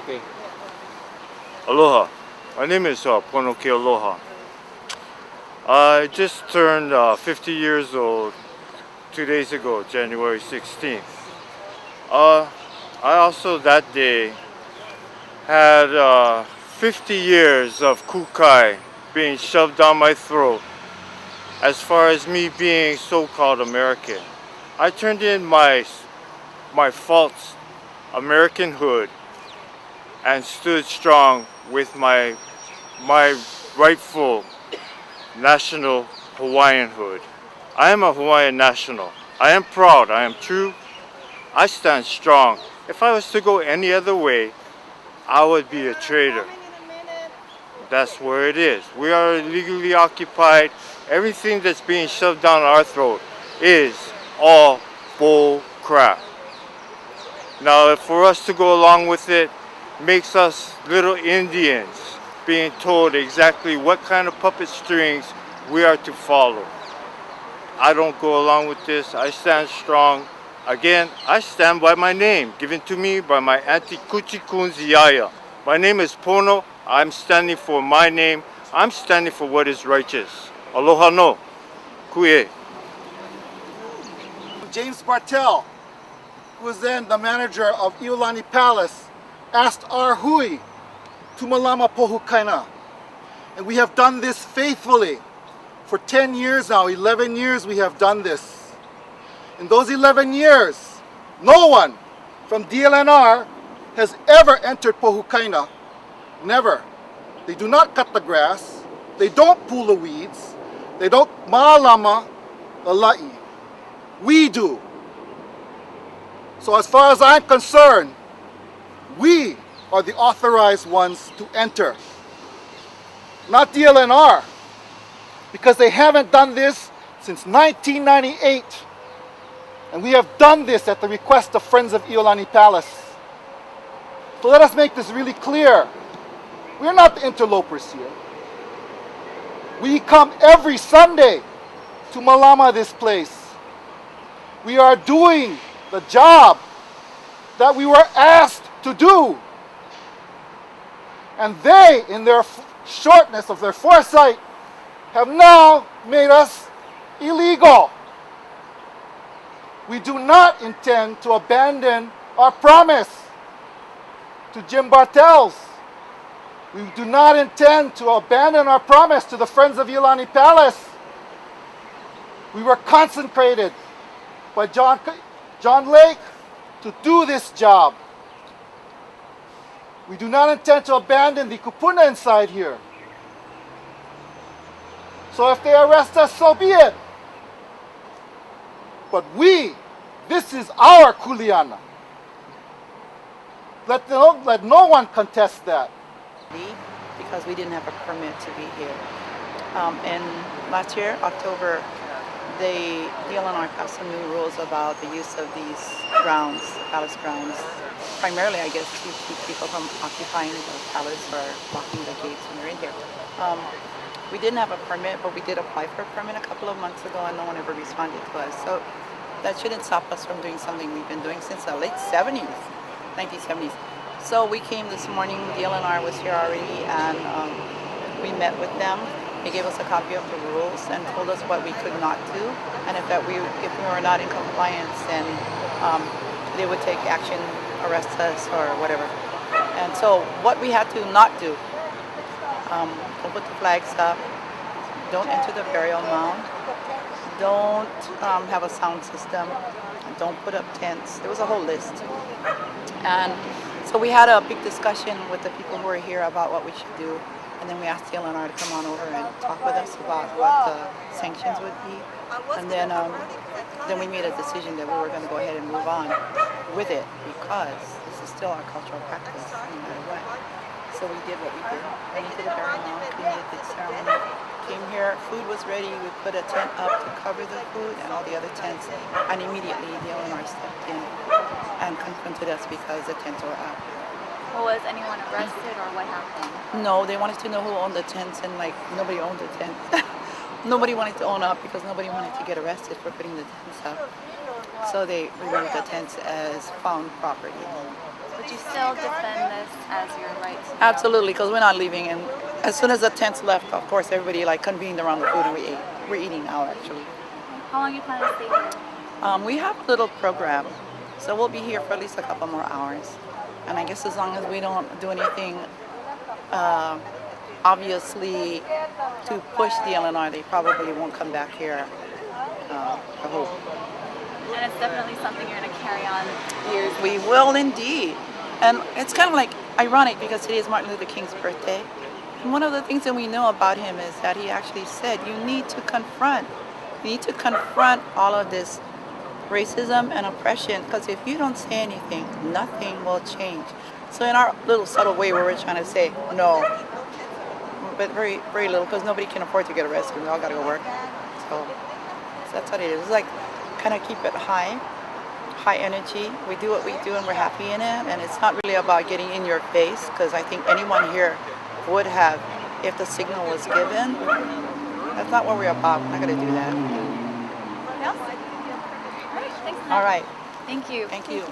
Okay. Aloha. My name is Pono Aloha. I just turned 50 years old 2 days ago, January 16th. I also that day had 50 years of kukai being shoved down my throat as far as me being so-called American. I turned in my false American hood and stood strong with my rightful national Hawaiian hood. I am a Hawaiian national. I am proud. I am true. I stand strong. If I was to go any other way, I would be a traitor. That's where it is. We are illegally occupied. Everything that's being shoved down our throat is all bull crap. Now, for us to go along with it makes us little Indians being told exactly what kind of puppet strings we are to follow. I don't go along with this. I stand strong. Again, I stand by my name, given to me by my Auntie Kuchi Kunziaya. My name is Pono. I'm standing for my name. I'm standing for what is righteous. Aloha no. Kuye. James Bartel, who was then the manager of Iolani Palace, asked our hui to malama Pohukaina. And we have done this faithfully. For 10 years now, 11 years we have done this. In those 11 years, no one from DLNR has ever entered Pohukaina. Never. They do not cut the grass. They don't pull the weeds. They don't maalama the la'i. We do. So as far as I'm concerned, we are the authorized ones to enter. Not DLNR. Because they haven't done this since 1998. And we have done this at the request of Friends of Iolani Palace. So let us make this really clear. We're not the interlopers here. We come every Sunday to malama this place. We are doing the job that we were asked to do. And they, in their shortness of their foresight, have now made us illegal. We do not intend to abandon our promise to Jim Bartels. We do not intend to abandon our promise to the Friends of Iolani Palace. We were consecrated by John Lake to do this job. We do not intend to abandon the kupuna inside here. So if they arrest us, so be it. But this is our kuleana. Let no one contest that. Because we didn't have a permit to be here. And last year, October, the DLNR passed some new rules about the use of these grounds, palace grounds, primarily, I guess, to keep people from occupying the palace or blocking the gates when they're in here. We didn't have a permit, but we did apply for a permit a couple of months ago, and no one ever responded to us. So that shouldn't stop us from doing something we've been doing since the late 70s, 1970s. So we came this morning, DLNR was here already, and we met with them. They gave us a copy of the rules and told us what we could not do, and if we were not in compliance, then they would take action, arrest us or whatever. And so what we had to not do, don't put the flags up, don't enter the burial mound, don't have a sound system, don't put up tents. There was a whole list. And so we had a big discussion with the people who were here about what we should do. And then we asked DLNR to come on over and talk with us about what the sanctions would be. And then we made a decision that we were going to go ahead and move on with it because this is still our cultural practice no matter what. So we did what we did. Went into the burial mound, we did the ceremony, came here, food was ready, we put a tent up to cover the food and all the other tents, and immediately the DLNR stepped in and confronted us because the tents were up. Well, was anyone arrested or what happened? No, they wanted to know who owned the tents, and like nobody owned the tents. Nobody wanted to own up because nobody wanted to get arrested for putting the tents up. So they removed the tents as found property. Would you still defend this as your right to Absolutely, because we're not leaving. And as soon as the tents left, of course, everybody like convened around the food and we ate. We're eating now, actually. How long you plan to stay here? We have a little program, so we'll be here for at least a couple more hours. And I guess as long as we don't do anything, obviously, to push the Illinois, they probably won't come back here. I hope. And it's definitely something you're going to carry on years. We will indeed. And it's kind of like ironic because today is Martin Luther King's birthday. And one of the things that we know about him is that he actually said you need to confront all of this racism and oppression, because if you don't say anything, nothing will change. So in our little subtle way where we're trying to say no, but very, very little, because nobody can afford to get arrested. We all got to go work. So that's what it is. It's like kind of keep it high energy. We do what we do and we're happy in it. And it's not really about getting in your face, because I think anyone here would have if the signal was given. That's not what we're about. We're not going to do that. All right, thanks. All right. Thank you. Thank you.